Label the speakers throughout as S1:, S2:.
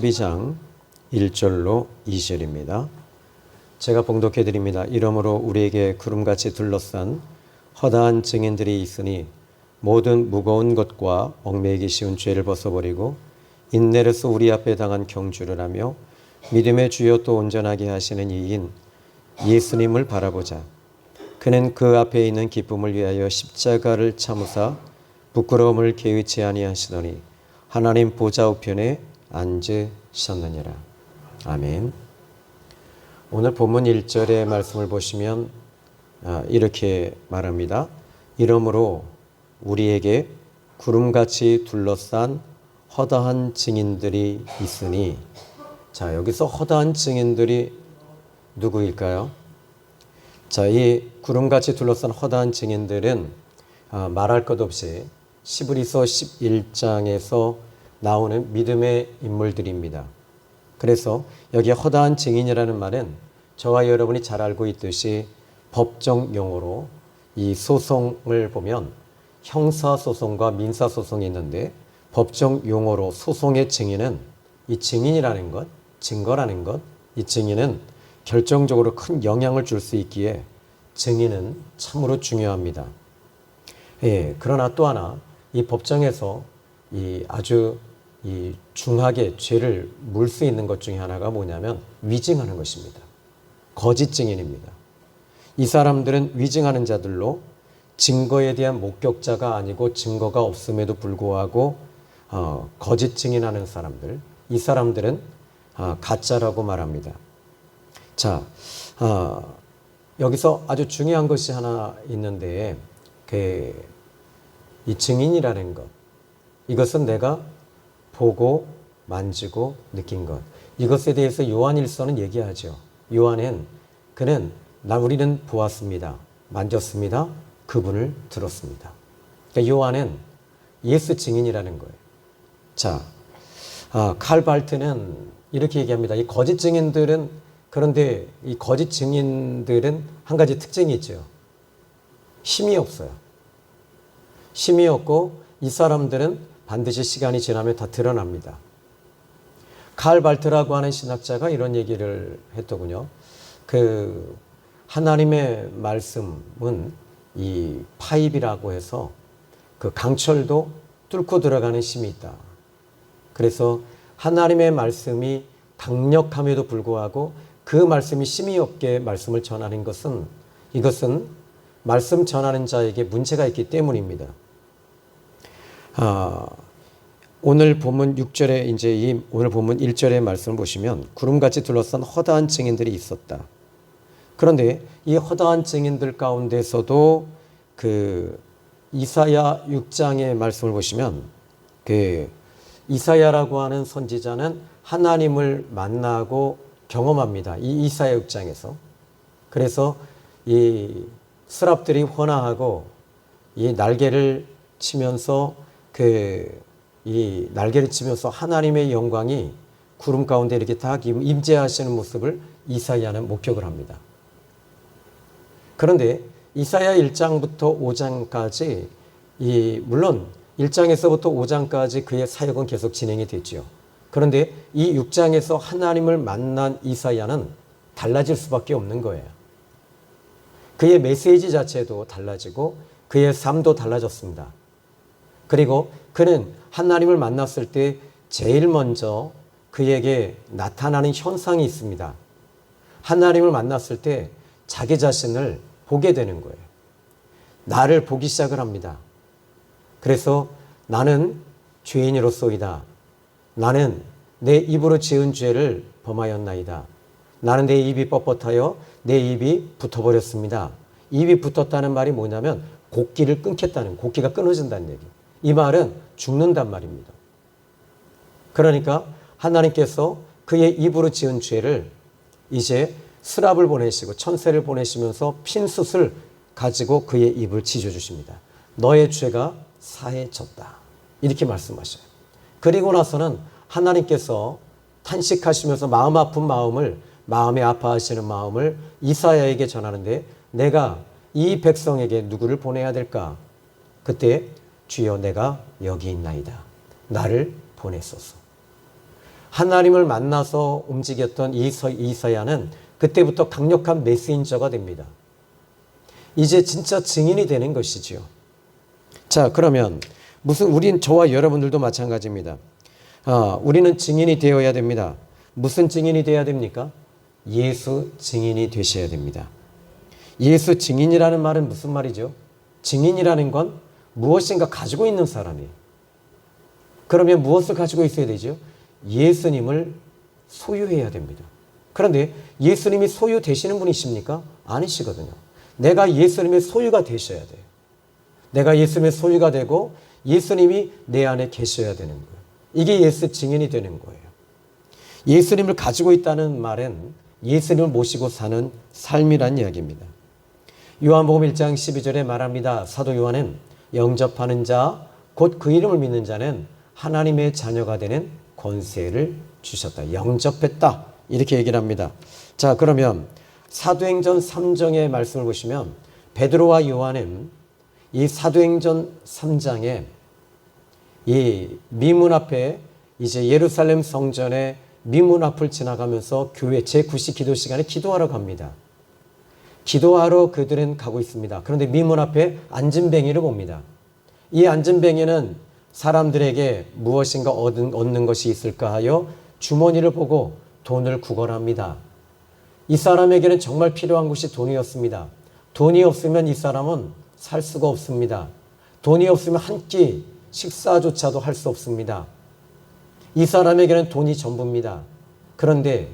S1: 12장 1절로 2절입니다. 제가 봉독해 드립니다. 이러므로 우리에게 구름같이 둘러싼 허다한 증인들이 있으니 모든 무거운 것과 얽매이기 쉬운 죄를 벗어버리고 인내로서 우리 앞에 당한 경주를 하며 믿음의 주요 또 온전하게 하시는 이인 예수님을 바라보자. 그는 그 앞에 있는 기쁨을 위하여 십자가를 참으사 부끄러움을 개의치 아니하시더니 하나님 보좌 우편에 앉으셨느니라. 아멘. 오늘 본문 1절의 말씀을 보시면 이렇게 말합니다. 이러므로 우리에게 구름같이 둘러싼 허다한 증인들이 있으니, 자, 여기서 허다한 증인들이 누구일까요? 자, 이 구름같이 둘러싼 허다한 증인들은 말할 것 없이 시브리서 11장에서 나오는 믿음의 인물들입니다. 그래서 여기에 허다한 증인이라는 말은 저와 여러분이 잘 알고 있듯이 법정 용어로 이 소송을 보면 형사소송과 민사소송이 있는데 법정 용어로 소송의 증인은 이 증인이라는 것, 증거라는 것, 이 증인은 결정적으로 큰 영향을 줄 수 있기에 증인은 참으로 중요합니다. 예, 그러나 또 하나 이 법정에서 아주 중하게 죄를 물 수 있는 것 중에 하나가 뭐냐면 위증하는 것입니다. 거짓 증인입니다. 이 사람들은 위증하는 자들로 증거에 대한 목격자가 아니고 증거가 없음에도 불구하고 거짓 증인하는 사람들, 이 사람들은 가짜라고 말합니다. 자, 여기서 아주 중요한 것이 하나 있는데 이 증인이라는 것, 이것은 내가 보고 만지고 느낀 것, 이것에 대해서 요한일서는 얘기하죠. 요한은 우리는 보았습니다. 만졌습니다. 그분을 들었습니다. 그러니까 요한은 예수 증인이라는 거예요. 자, 칼 발트는 이렇게 얘기합니다. 이 거짓 증인들은, 그런데 이 거짓 증인들은 한 가지 특징이 있죠. 힘이 없어요. 힘이 없고 이 사람들은 반드시 시간이 지나면 다 드러납니다. 칼 발트라고 하는 신학자가 이런 얘기를 했더군요. 하나님의 말씀은 이 파입이라고 해서 그 강철도 뚫고 들어가는 힘이 있다. 그래서 하나님의 말씀이 강력함에도 불구하고 그 말씀이 힘이 없게 말씀을 전하는 것은, 이것은 말씀 전하는 자에게 문제가 있기 때문입니다. 오늘 본문 6절에 오늘 본문 1절의 말씀을 보시면 구름같이 둘러싼 허다한 증인들이 있었다. 그런데 이 허다한 증인들 가운데서도 이사야 6장의 말씀을 보시면 이사야라고 하는 선지자는 하나님을 만나고 경험합니다. 이 이사야 6장에서. 그래서 이 스랍들이 헌화하고 이 날개를 치면서 하나님의 영광이 구름 가운데 이렇게 다 임재하시는 모습을 이사야는 목격을 합니다. 그런데 이사야 1장부터 5장까지 물론 1장에서부터 5장까지 그의 사역은 계속 진행이 됐죠. 그런데 이 6장에서 하나님을 만난 이사야는 달라질 수밖에 없는 거예요. 그의 메시지 자체도 달라지고 그의 삶도 달라졌습니다. 그리고 그는 하나님을 만났을 때 제일 먼저 그에게 나타나는 현상이 있습니다. 하나님을 만났을 때 자기 자신을 보게 되는 거예요. 나를 보기 시작을 합니다. 그래서 나는 죄인으로소이다. 나는 내 입으로 지은 죄를 범하였나이다. 나는 내 입이 뻣뻣하여 내 입이 붙어버렸습니다. 입이 붙었다는 말이 뭐냐면 곡기가 끊어진다는 얘기. 이 말은 죽는단 말입니다. 그러니까 하나님께서 그의 입으로 지은 죄를 이제 스랍을 보내시고 천사를 보내시면서 핀숯을 가지고 그의 입을 찢어주십니다. 너의 죄가 사해졌다. 이렇게 말씀하셔요. 그리고 나서는 하나님께서 탄식하시면서 마음 아픈 마음에 아파하시는 마음을 이사야에게 전하는데, 내가 이 백성에게 누구를 보내야 될까? 그때 주여 내가 여기 있나이다. 나를 보내소서. 하나님을 만나서 움직였던 이사야는 그때부터 강력한 메신저가 됩니다. 이제 진짜 증인이 되는 것이지요. 자, 그러면 우린 저와 여러분들도 마찬가지입니다. 우리는 증인이 되어야 됩니다. 무슨 증인이 되어야 됩니까? 예수 증인이 되셔야 됩니다. 예수 증인이라는 말은 무슨 말이죠? 증인이라는 건 무엇인가 가지고 있는 사람이에요. 그러면 무엇을 가지고 있어야 되죠? 예수님을 소유해야 됩니다. 그런데 예수님이 소유되시는 분이십니까? 아니시거든요. 내가 예수님의 소유가 되셔야 돼요. 내가 예수님의 소유가 되고 예수님이 내 안에 계셔야 되는 거예요. 이게 예수 증인이 되는 거예요. 예수님을 가지고 있다는 말은 예수님을 모시고 사는 삶이란 이야기입니다. 요한복음 1장 12절에 말합니다. 사도 요한은 영접하는 자, 곧 그 이름을 믿는 자는 하나님의 자녀가 되는 권세를 주셨다. 영접했다. 이렇게 얘기를 합니다. 자, 그러면 사도행전 3장의 말씀을 보시면 베드로와 요한은 이 사도행전 3장에 이 미문 앞에 이제 예루살렘 성전의 미문 앞을 지나가면서 교회 제9시 기도 시간에 기도하러 갑니다. 기도하러 그들은 가고 있습니다. 그런데 미문 앞에 안진뱅이를 봅니다. 이 안진뱅이는 사람들에게 무엇인가 얻는 것이 있을까 하여 주머니를 보고 돈을 구걸합니다. 이 사람에게는 정말 필요한 것이 돈이었습니다. 돈이 없으면 이 사람은 살 수가 없습니다. 돈이 없으면 한 끼 식사조차도 할 수 없습니다. 이 사람에게는 돈이 전부입니다. 그런데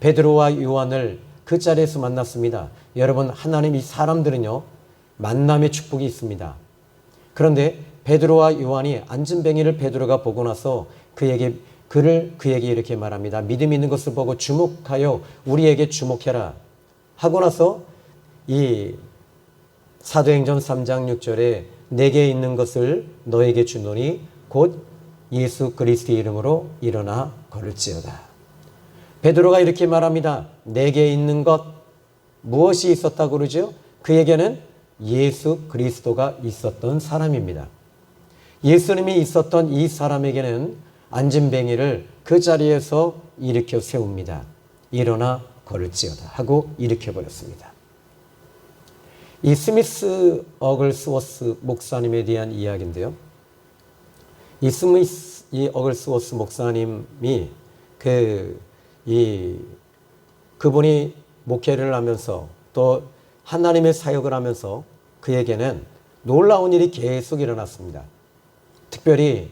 S1: 베드로와 요한을 그 자리에서 만났습니다. 여러분, 하나님 이 사람들은요, 만남의 축복이 있습니다. 그런데 베드로와 요한이 안진뱅이를 베드로가 보고 나서 그에게 이렇게 말합니다. 믿음 있는 것을 보고 주목하여 우리에게 주목해라 하고 나서 이 사도행전 3장 6절에 내게 있는 것을 너에게 주노니 곧 예수 그리스도의 이름으로 일어나 걸을지어다. 베드로가 이렇게 말합니다. 내게 있는 것, 무엇이 있었다고 그러죠? 그에게는 예수 그리스도가 있었던 사람입니다. 예수님이 있었던 이 사람에게는 안진뱅이를 그 자리에서 일으켜 세웁니다. 일어나 걸을지어다 하고 일으켜 버렸습니다. 이 스미스 어글스워스 목사님에 대한 이야기인데요. 이 스미스 어글스워스 목사님이 그분이 목회를 하면서 또 하나님의 사역을 하면서 그에게는 놀라운 일이 계속 일어났습니다. 특별히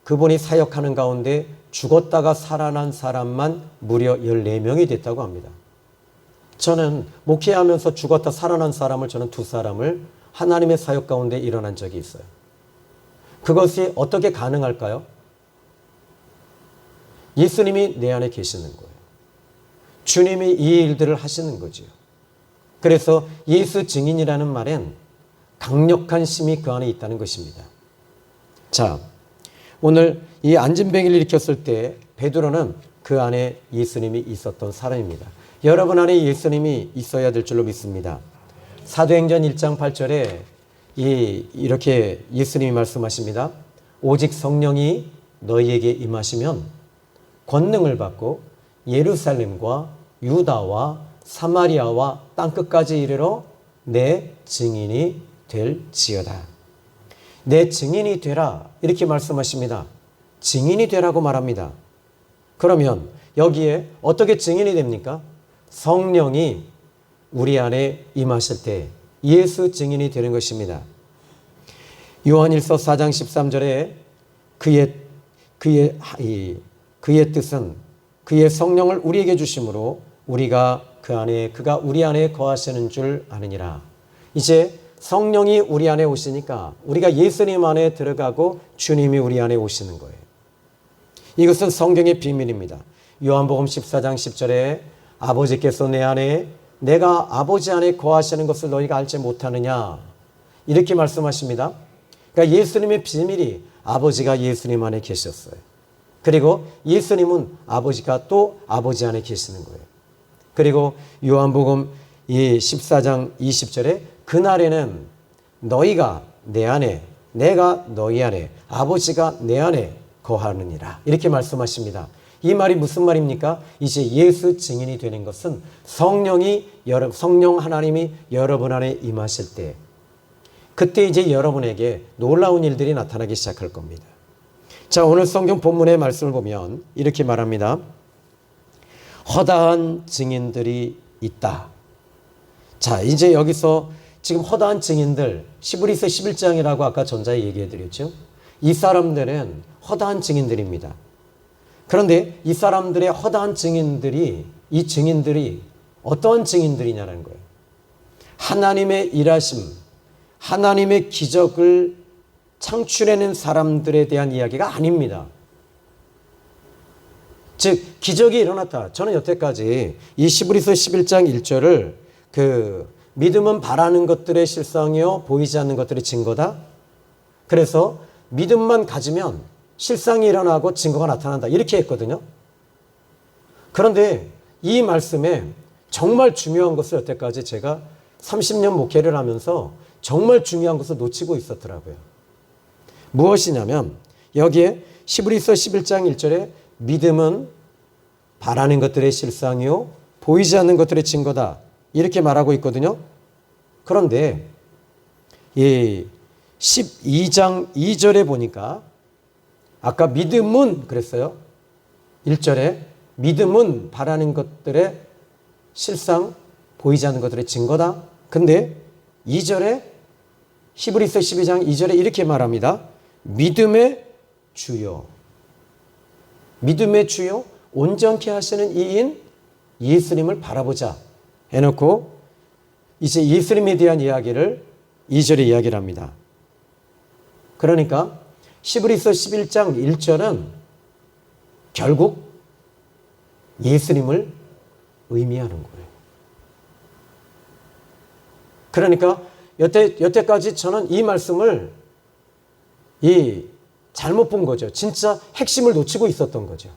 S1: 그분이 사역하는 가운데 죽었다가 살아난 사람만 무려 14명이 됐다고 합니다. 저는 목회하면서 죽었다 살아난 사람을 저는 2사람을 하나님의 사역 가운데 일어난 적이 있어요. 그것이 어떻게 가능할까요? 예수님이 내 안에 계시는 거예요. 주님이 이 일들을 하시는 거지요. 그래서 예수 증인이라는 말엔 강력한 힘이 그 안에 있다는 것입니다. 자, 오늘 이 안진뱅이를 일으켰을 때 베드로는 그 안에 예수님이 있었던 사람입니다. 여러분 안에 예수님이 있어야 될 줄로 믿습니다. 사도행전 1장 8절에 이렇게 예수님이 말씀하십니다. 오직 성령이 너희에게 임하시면 권능을 받고 예루살렘과 유다와 사마리아와 땅끝까지 이르러 내 증인이 될지어다. 내 증인이 되라 이렇게 말씀하십니다. 증인이 되라고 말합니다. 그러면 여기에 어떻게 증인이 됩니까? 성령이 우리 안에 임하실 때 예수 증인이 되는 것입니다. 요한일서 4장 13절에 그의 뜻은 그의 성령을 우리에게 주심으로 우리가 그가 우리 안에 거하시는 줄 아느니라. 이제 성령이 우리 안에 오시니까 우리가 예수님 안에 들어가고 주님이 우리 안에 오시는 거예요. 이것은 성경의 비밀입니다. 요한복음 14장 10절에 아버지께서 내 안에 내가 아버지 안에 거하시는 것을 너희가 알지 못하느냐 이렇게 말씀하십니다. 그러니까 예수님의 비밀이 아버지가 예수님 안에 계셨어요. 그리고 예수님은 아버지가 또 아버지 안에 계시는 거예요. 그리고 요한복음 14장 20절에 그날에는 너희가 내 안에 내가 너희 안에 아버지가 내 안에 거하느니라. 이렇게 말씀하십니다. 이 말이 무슨 말입니까? 이제 예수 증인이 되는 것은 성령 하나님이 여러분 안에 임하실 때, 그때 이제 여러분에게 놀라운 일들이 나타나기 시작할 겁니다. 자, 오늘 성경 본문의 말씀을 보면 이렇게 말합니다. 허다한 증인들이 있다. 자, 이제 여기서 지금 허다한 증인들, 히브리서 11장이라고 아까 전자에 얘기해 드렸죠. 이 사람들은 허다한 증인들입니다. 그런데 이 사람들의 허다한 증인들이, 이 증인들이 어떠한 증인들이냐는 거예요. 하나님의 일하심, 하나님의 기적을 창출해낸 사람들에 대한 이야기가 아닙니다. 즉 기적이 일어났다. 저는 여태까지 이 히브리서 11장 1절을 믿음은 바라는 것들의 실상이요 보이지 않는 것들의 증거다. 그래서 믿음만 가지면 실상이 일어나고 증거가 나타난다. 이렇게 했거든요. 그런데 이 말씀에 정말 중요한 것을 여태까지 제가 30년 목회를 하면서 정말 중요한 것을 놓치고 있었더라고요. 무엇이냐면 여기에 히브리서 11장 1절에 믿음은 바라는 것들의 실상이요 보이지 않는 것들의 증거다. 이렇게 말하고 있거든요. 그런데 이 12장 2절에 보니까 아까 믿음은 그랬어요. 1절에 믿음은 바라는 것들의 실상, 보이지 않는 것들의 증거다. 근데 2절에 히브리서 12장 2절에 이렇게 말합니다. 믿음의 주요. 믿음의 주요 온전케 하시는 이인 예수님을 바라보자 해놓고 이제 예수님에 대한 이야기를 2절에 이야기를 합니다. 그러니까 히브리서 11장 1절은 결국 예수님을 의미하는 거예요. 그러니까 여태까지 저는 이 말씀을 잘못 본 거죠. 진짜 핵심을 놓치고 있었던 거죠.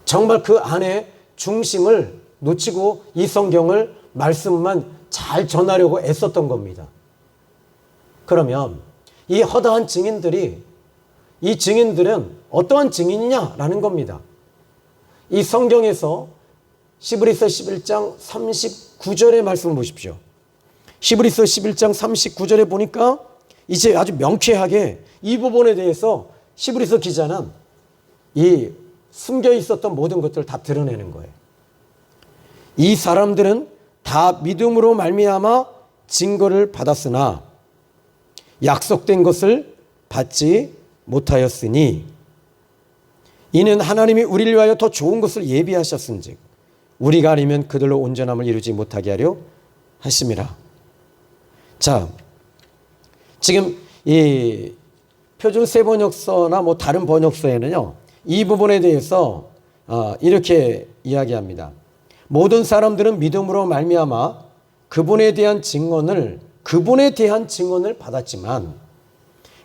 S1: 정말 그 안에 중심을 놓치고 이 성경을 말씀만 잘 전하려고 애썼던 겁니다. 그러면 이 허다한 증인들이 이 증인들은 어떠한 증인이냐라는 겁니다. 이 성경에서 히브리서 11장 39절의 말씀을 보십시오. 히브리서 11장 39절에 보니까 이제 아주 명쾌하게 이 부분에 대해서 히브리서 기자는 이 숨겨 있었던 모든 것들을 다 드러내는 거예요. 이 사람들은 다 믿음으로 말미암아 증거를 받았으나 약속된 것을 받지 못하였으니 이는 하나님이 우리를 위하여 더 좋은 것을 예비하셨은즉 우리가 아니면 그들로 온전함을 이루지 못하게 하려 하심이라. 자, 지금 이 표준 세번역서나 뭐 다른 번역서에는요, 이 부분에 대해서 이렇게 이야기합니다. 모든 사람들은 믿음으로 말미암아 그분에 대한 증언을 받았지만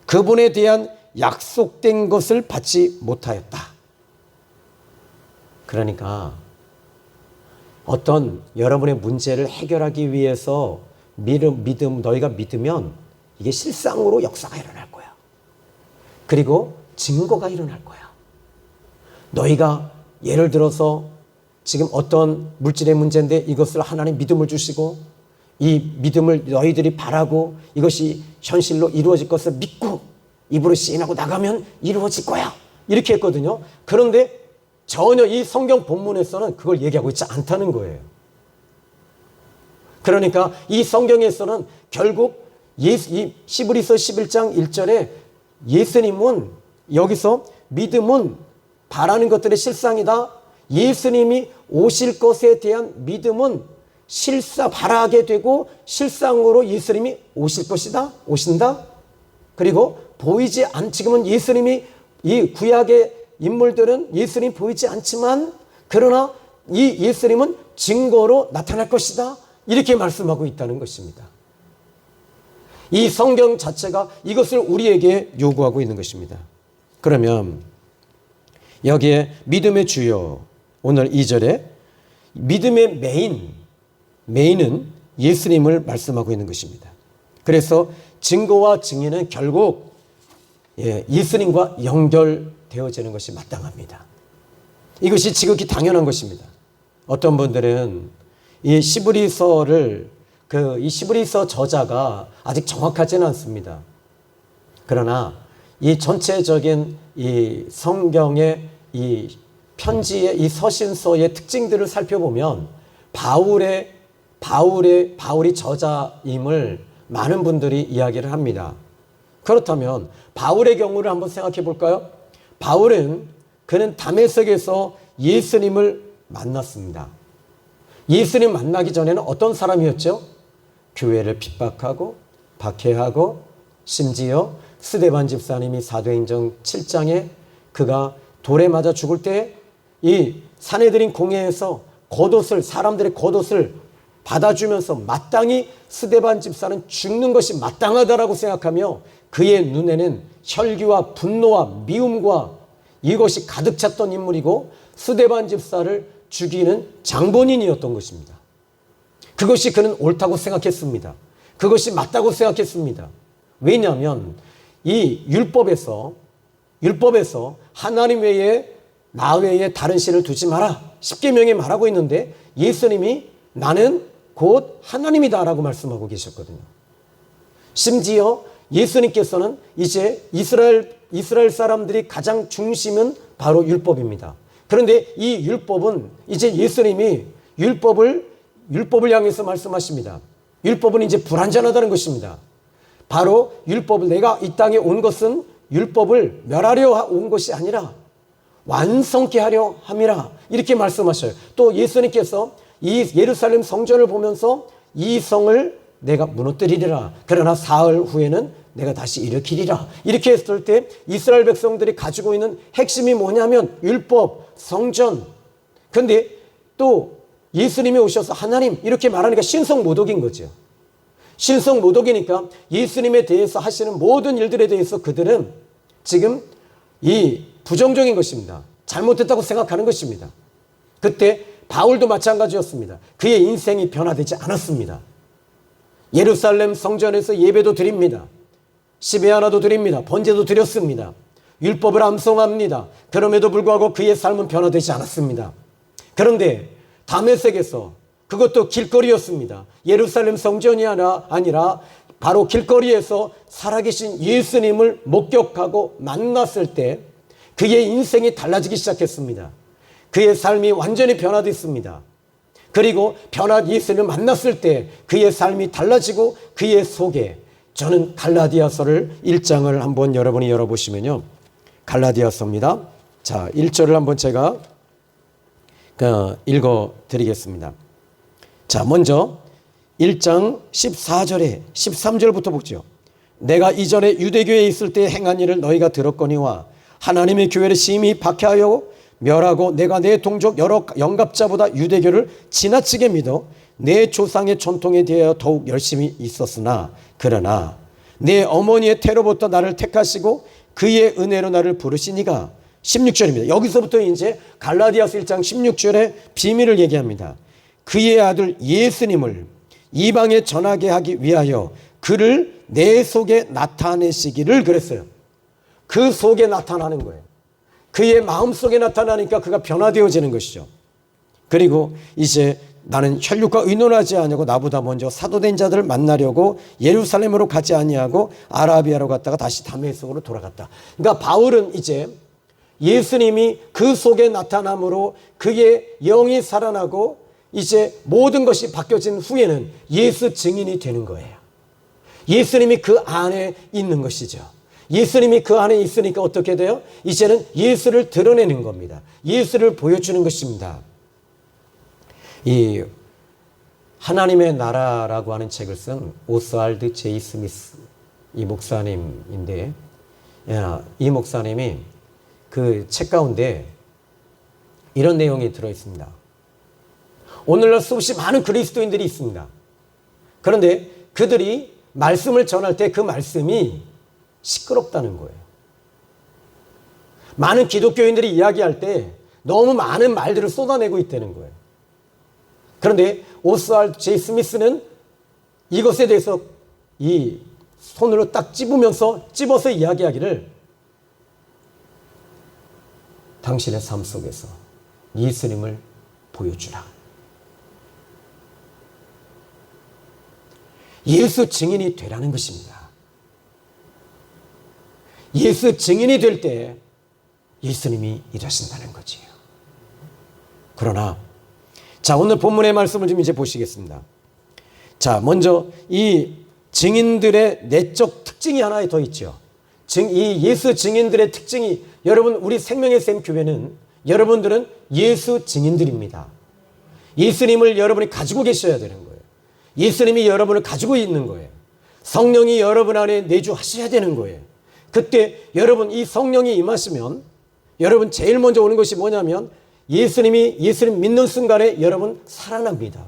S1: 그분에 대한 약속된 것을 받지 못하였다. 그러니까 어떤 여러분의 문제를 해결하기 위해서 너희가 믿으면 이게 실상으로 역사가 일어날 거야. 그리고 증거가 일어날 거야. 너희가 예를 들어서 지금 어떤 물질의 문제인데 이것을 하나님 믿음을 주시고 이 믿음을 너희들이 바라고 이것이 현실로 이루어질 것을 믿고 입으로 시인하고 나가면 이루어질 거야. 이렇게 했거든요. 그런데 전혀 이 성경 본문에서는 그걸 얘기하고 있지 않다는 거예요. 그러니까 이 성경에서는 결국 이 히브리서 11장 1절에 예수님은 여기서 믿음은 바라는 것들의 실상이다. 예수님이 오실 것에 대한 믿음은 바라게 되고 실상으로 예수님이 오실 것이다. 오신다. 그리고 지금은 예수님이 이 구약의 인물들은 예수님이 보이지 않지만 그러나 이 예수님은 증거로 나타날 것이다. 이렇게 말씀하고 있다는 것입니다. 이 성경 자체가 이것을 우리에게 요구하고 있는 것입니다. 그러면 여기에 믿음의 주요 오늘 2절에 믿음의 메인은 예수님을 말씀하고 있는 것입니다. 그래서 증거와 증인은 결국 예수님과 연결되어 되어지는 것이 마땅합니다. 이것이 지극히 당연한 것입니다. 어떤 분들은 이 시브리서를 이 시브리서 저자가 아직 정확하지는 않습니다. 그러나 이 전체적인 이 성경의 이 편지의 이 서신서의 특징들을 살펴보면 바울이 저자임을 많은 분들이 이야기를 합니다. 그렇다면 바울의 경우를 한번 생각해 볼까요? 그는 다메섹에서 예수님을 만났습니다. 예수님 만나기 전에는 어떤 사람이었죠? 교회를 핍박하고 박해하고 심지어 스데반 집사님이 사도행전 7장에 그가 돌에 맞아 죽을 때 이 산헤드린 공회에서 사람들의 겉옷을 받아주면서 마땅히 스데반 집사는 죽는 것이 마땅하다라고 생각하며 그의 눈에는 혈기와 분노와 미움과 이것이 가득 찼던 인물이고 스데반 집사를 죽이는 장본인이었던 것입니다. 그것이 그는 옳다고 생각했습니다. 그것이 맞다고 생각했습니다. 왜냐하면 이 율법에서 하나님 외에 나 외에 다른 신을 두지 마라. 십계명에 말하고 있는데 예수님이 나는 곧 하나님이다라고 말씀하고 계셨거든요. 심지어 예수님께서는 이제 이스라엘 사람들이 가장 중심은 바로 율법입니다. 그런데 이 율법은 이제 예수님이 율법을 향해서 말씀하십니다. 율법은 이제 불완전하다는 것입니다. 바로 율법을 내가 이 땅에 온 것은 율법을 멸하려 온 것이 아니라 완성케 하려 함이라 이렇게 말씀하셔요. 또 예수님께서 이 예루살렘 성전을 보면서 이 성을 내가 무너뜨리리라. 그러나 사흘 후에는 내가 다시 일으키리라. 이렇게 했을 때 이스라엘 백성들이 가지고 있는 핵심이 뭐냐면 율법, 성전. 그런데 또 예수님이 오셔서 하나님 이렇게 말하니까 신성모독인 거죠. 신성모독이니까 예수님에 대해서 하시는 모든 일들에 대해서 그들은 지금 이 부정적인 것입니다. 잘못됐다고 생각하는 것입니다. 그때 바울도 마찬가지였습니다. 그의 인생이 변화되지 않았습니다. 예루살렘 성전에서 예배도 드립니다. 십의 하나도 드립니다. 번제도 드렸습니다. 율법을 암송합니다. 그럼에도 불구하고 그의 삶은 변화되지 않았습니다. 그런데 다메섹에서 그것도 길거리였습니다. 예루살렘 성전이 아니라 바로 길거리에서 살아계신 예수님을 목격하고 만났을 때 그의 인생이 달라지기 시작했습니다. 그의 삶이 완전히 변화됐습니다. 그리고 예수님을 만났을 때 그의 삶이 달라지고 그의 속에 저는 갈라디아서를 1장을 한번 여러분이 열어보시면요. 갈라디아서입니다. 자, 1절을 한번 제가 읽어드리겠습니다. 자, 먼저 1장 14절에 13절부터 보죠. 내가 이전에 유대교에 있을 때 행한 일을 너희가 들었거니와 하나님의 교회를 심히 박해하여 멸하고 내가 내 동족 여러 영갑자보다 유대교를 지나치게 믿어 내 조상의 전통에 대하여 더욱 열심히 있었으나 그러나 내 어머니의 태로부터 나를 택하시고 그의 은혜로 나를 부르시니가 16절입니다. 여기서부터 이제 갈라디아서 1장 16절에 비밀을 얘기합니다. 그의 아들 예수님을 이방에 전하게 하기 위하여 그를 내 속에 나타내시기를 그랬어요. 그 속에 나타나는 거예요. 그의 마음 속에 나타나니까 그가 변화되어지는 것이죠. 그리고 이제 나는 혈육과 의논하지 아니하고 나보다 먼저 사도된 자들을 만나려고 예루살렘으로 가지 아니하고 아라비아로 갔다가 다시 다메섹으로 돌아갔다. 그러니까 바울은 이제 예수님이 그 속에 나타남으로 그의 영이 살아나고 이제 모든 것이 바뀌어진 후에는 예수 증인이 되는 거예요. 예수님이 그 안에 있는 것이죠. 예수님이 그 안에 있으니까 어떻게 돼요? 이제는 예수를 드러내는 겁니다. 예수를 보여주는 것입니다. 이 하나님의 나라라고 하는 책을 쓴 오스왈드 제이 스미스 이 목사님인데 이 목사님이 그 책 가운데 이런 내용이 들어있습니다. 오늘날 수없이 많은 그리스도인들이 있습니다. 그런데 그들이 말씀을 전할 때 그 말씀이 시끄럽다는 거예요. 많은 기독교인들이 이야기할 때 너무 많은 말들을 쏟아내고 있다는 거예요. 그런데 오스왈드 제이 스미스는 이것에 대해서 이 손으로 딱 찝어서 이야기하기를 당신의 삶 속에서 예수님을 보여주라. 예수 증인이 되라는 것입니다. 예수 증인이 될 때 예수님이 일하신다는 거지요. 그러나 자, 오늘 본문의 말씀을 좀 이제 보시겠습니다. 자, 먼저 이 증인들의 내적 특징이 하나 더 있죠. 이 예수 증인들의 특징이, 여러분, 우리 생명의 샘 교회는 여러분들은 예수 증인들입니다. 예수님을 여러분이 가지고 계셔야 되는 거예요. 예수님이 여러분을 가지고 있는 거예요. 성령이 여러분 안에 내주하셔야 되는 거예요. 그때 여러분 이 성령이 임하시면 여러분 제일 먼저 오는 것이 뭐냐면 예수님 믿는 순간에 여러분 살아납니다.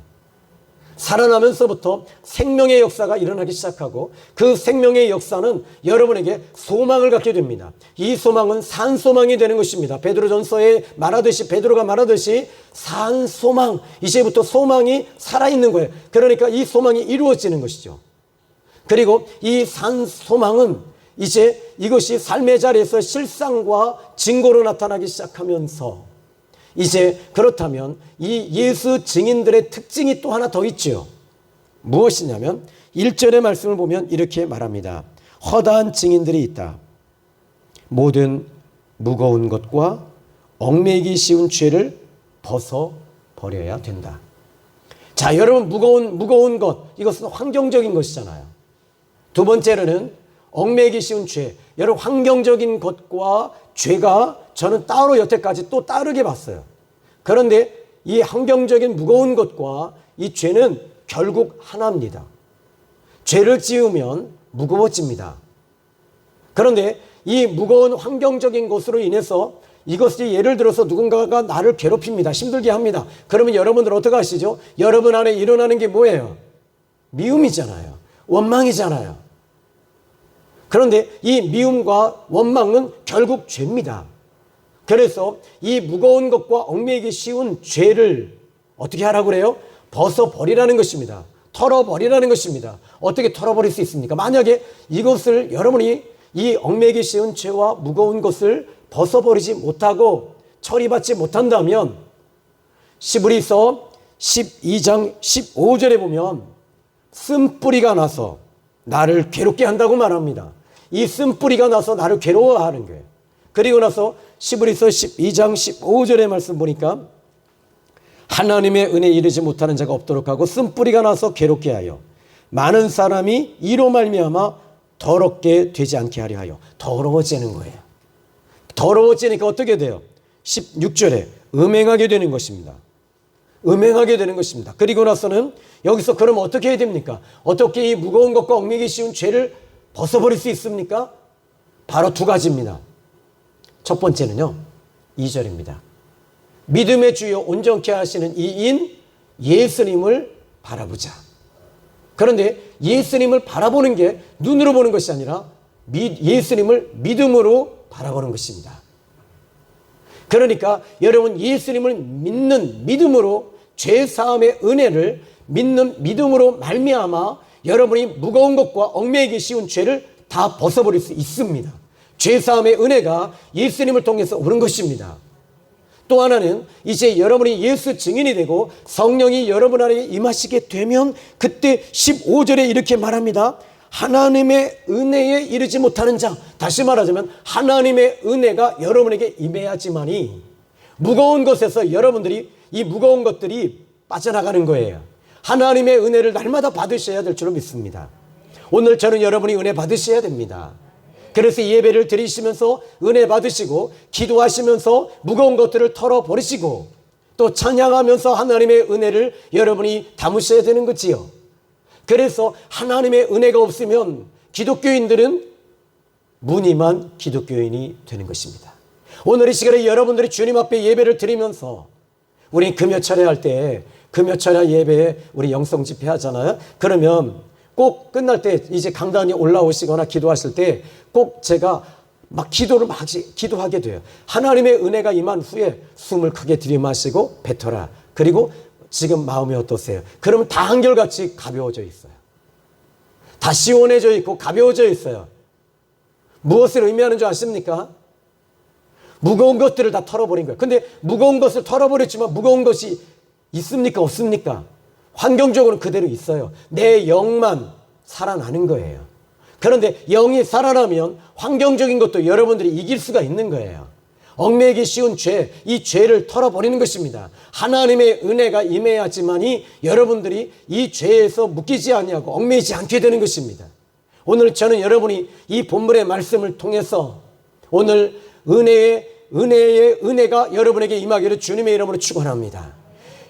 S1: 살아나면서부터 생명의 역사가 일어나기 시작하고 그 생명의 역사는 여러분에게 소망을 갖게 됩니다. 이 소망은 산 소망이 되는 것입니다. 베드로전서에 베드로가 말하듯이 산 소망, 이제부터 소망이 살아있는 거예요. 그러니까 이 소망이 이루어지는 것이죠. 그리고 이 산 소망은 이제 이것이 삶의 자리에서 실상과 증거로 나타나기 시작하면서 이제 그렇다면 이 예수 증인들의 특징이 또 하나 더 있죠. 무엇이냐면 1절의 말씀을 보면 이렇게 말합니다. 허다한 증인들이 있다. 모든 무거운 것과 얽매이기 쉬운 죄를 벗어버려야 된다. 자, 여러분, 무거운 것, 이것은 환경적인 것이잖아요. 두 번째로는 얽매이기 쉬운 죄. 여러분, 환경적인 것과 죄가 저는 따로 여태까지 또 다르게 봤어요. 그런데 이 환경적인 무거운 것과 이 죄는 결국 하나입니다. 죄를 지으면 무거워집니다. 그런데 이 무거운 환경적인 것으로 인해서 이것이 예를 들어서 누군가가 나를 괴롭힙니다. 힘들게 합니다. 그러면 여러분들 어떻게 하시죠? 여러분 안에 일어나는 게 뭐예요? 미움이잖아요. 원망이잖아요. 그런데 이 미움과 원망은 결국 죄입니다. 그래서 이 무거운 것과 얽매이기 쉬운 죄를 어떻게 하라고 그래요? 벗어버리라는 것입니다. 털어버리라는 것입니다. 어떻게 털어버릴 수 있습니까? 만약에 이것을 여러분이 이 얽매이기 쉬운 죄와 무거운 것을 벗어버리지 못하고 처리받지 못한다면 시브리서 12장 15절에 보면 쓴뿌리가 나서 나를 괴롭게 한다고 말합니다. 이 쓴뿌리가 나서 나를 괴로워하는 거예요. 그리고 나서 시브리서 12장 15절의 말씀 보니까 하나님의 은혜에 이르지 못하는 자가 없도록 하고 쓴뿌리가 나서 괴롭게 하여 많은 사람이 이로 말미암아 더럽게 되지 않게 하려 하여. 더러워지는 거예요. 더러워지니까 어떻게 돼요? 16절에 음행하게 되는 것입니다. 음행하게 되는 것입니다. 그리고 나서는 여기서 그럼 어떻게 해야 됩니까? 어떻게 이 무거운 것과 얽매이기 쉬운 죄를 벗어버릴 수 있습니까? 바로 두 가지입니다. 첫 번째는요, 2절입니다. 믿음의 주요 온전케 하시는 이인 예수님을 바라보자. 그런데 예수님을 바라보는 게 눈으로 보는 것이 아니라 예수님을 믿음으로 바라보는 것입니다. 그러니까 여러분 예수님을 믿는 믿음으로 죄사함의 은혜를 믿는 믿음으로 말미암아 여러분이 무거운 것과 얽매이기 쉬운 죄를 다 벗어버릴 수 있습니다. 죄사함의 은혜가 예수님을 통해서 오는 것입니다. 또 하나는 이제 여러분이 예수 증인이 되고 성령이 여러분 안에 임하시게 되면 그때 15절에 이렇게 말합니다. 하나님의 은혜에 이르지 못하는 자, 다시 말하자면 하나님의 은혜가 여러분에게 임해야지만이 무거운 것에서 여러분들이 이 무거운 것들이 빠져나가는 거예요. 하나님의 은혜를 날마다 받으셔야 될 줄로 믿습니다. 오늘 저는 여러분이 은혜 받으셔야 됩니다. 그래서 예배를 드리시면서 은혜 받으시고 기도하시면서 무거운 것들을 털어버리시고 또 찬양하면서 하나님의 은혜를 여러분이 담으셔야 되는 거지요. 그래서 하나님의 은혜가 없으면 기독교인들은 무늬만 기독교인이 되는 것입니다. 오늘 이 시간에 여러분들이 주님 앞에 예배를 드리면서 우리 금요철에 할 때 금요철야 예배에 우리 영성 집회 하잖아요. 그러면 꼭 끝날 때 이제 강단에 올라오시거나 기도하실 때 꼭 제가 막 기도하게 돼요. 하나님의 은혜가 임한 후에 숨을 크게 들이마시고 뱉어라. 그리고 지금 마음이 어떠세요? 그러면 다 한결같이 가벼워져 있어요. 다 시원해져 있고 가벼워져 있어요. 무엇을 의미하는 줄 아십니까? 무거운 것들을 다 털어버린 거예요. 근데 무거운 것을 털어버렸지만 무거운 것이 있습니까? 없습니까? 환경적으로는 그대로 있어요. 내 영만 살아나는 거예요. 그런데 영이 살아나면 환경적인 것도 여러분들이 이길 수가 있는 거예요. 얽매이기 쉬운 죄, 이 죄를 털어버리는 것입니다. 하나님의 은혜가 임해야지만이 여러분들이 이 죄에서 묶이지 아니하고 얽매이지 않게 되는 것입니다. 오늘 저는 여러분이 이 본문의 말씀을 통해서 오늘 은혜의 은혜가 여러분에게 임하기를 주님의 이름으로 축원합니다.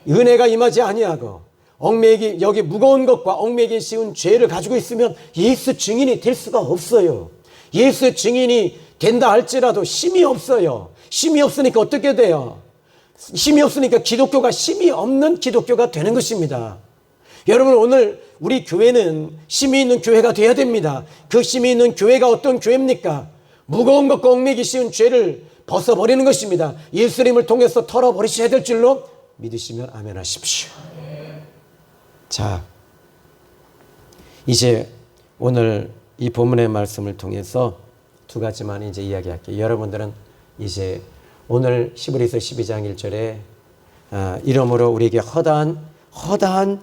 S1: 은혜가 임하지 아니하고 얽매이기 여기 무거운 것과 얽매이기 쉬운 죄를 가지고 있으면 예수 증인이 될 수가 없어요. 예수 증인이 된다 할지라도 힘이 없어요. 힘이 없으니까 어떻게 돼요? 힘이 없으니까 기독교가 힘이 없는 기독교가 되는 것입니다. 여러분 오늘 우리 교회는 힘이 있는 교회가 돼야 됩니다. 그 힘이 있는 교회가 어떤 교회입니까? 무거운 것과 얽매이기 쉬운 죄를 벗어버리는 것입니다. 예수님을 통해서 털어버리셔야 될 줄로 믿으시면 아멘 하십시오. 자, 이제 오늘 이 본문의 말씀을 통해서 두 가지만 이제 이야기할게요. 여러분들은 이제 오늘 히브리서 12장 1절에 이러므로 우리에게 허다한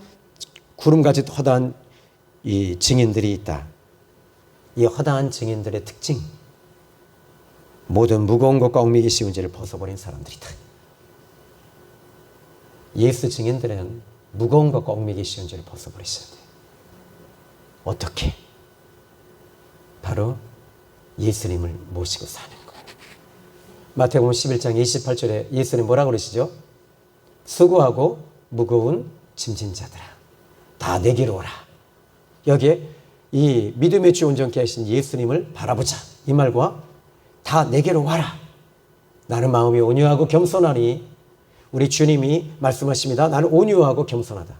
S1: 구름같이 허다한 이 증인들이 있다. 이 허다한 증인들의 특징, 모든 무거운 것과 얽매이기 쉬운 죄를 벗어버린 사람들이다. 예수 증인들은 무거운 것과 얽매이기 쉬운 죄를 벗어버리셔야 돼요. 어떻게? 바로 예수님을 모시고 사는 거예요. 마태복음 11장 28절에 예수님 뭐라고 그러시죠? 수고하고 무거운 짐진 자들아 다 내게로 오라. 여기에 이 믿음의 주 온전케 하신 예수님을 바라보자. 이 말과 다 내게로 와라. 나는 마음이 온유하고 겸손하니 우리 주님이 말씀하십니다. 나는 온유하고 겸손하다.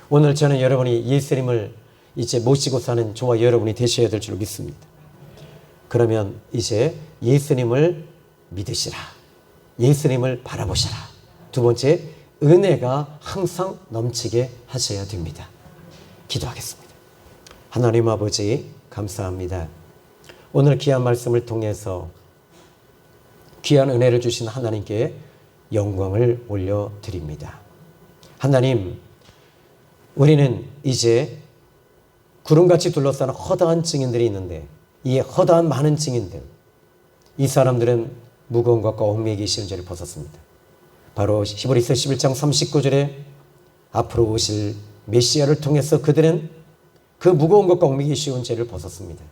S1: 오늘 저는 여러분이 예수님을 이제 모시고 사는 저와 여러분이 되셔야 될 줄 믿습니다. 그러면 이제 예수님을 믿으시라. 예수님을 바라보시라. 두 번째, 은혜가 항상 넘치게 하셔야 됩니다. 기도하겠습니다. 하나님 아버지 감사합니다. 오늘 귀한 말씀을 통해서 귀한 은혜를 주신 하나님께 영광을 올려드립니다. 하나님, 우리는 이제 구름같이 둘러싸는 허다한 증인들이 있는데 이 허다한 많은 증인들, 이 사람들은 무거운 것과 얽매이기 쉬운 죄를 벗었습니다. 바로 히브리서 11장 39절에 앞으로 오실 메시아를 통해서 그들은 그 무거운 것과 얽매이기 쉬운 죄를 벗었습니다.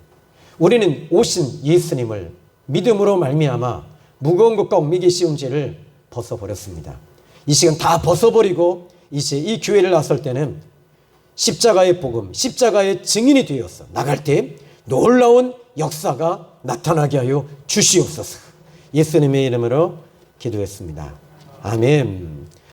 S1: 우리는 오신 예수님을 믿음으로 말미암아 무거운 것과 얽매이기 쉬운 죄를 벗어버렸습니다. 이 시간 다 벗어버리고 이제 이 교회를 나설 때는 십자가의 복음, 십자가의 증인이 되어서 나갈 때 놀라운 역사가 나타나게 하여 주시옵소서. 예수님의 이름으로 기도했습니다. 아멘.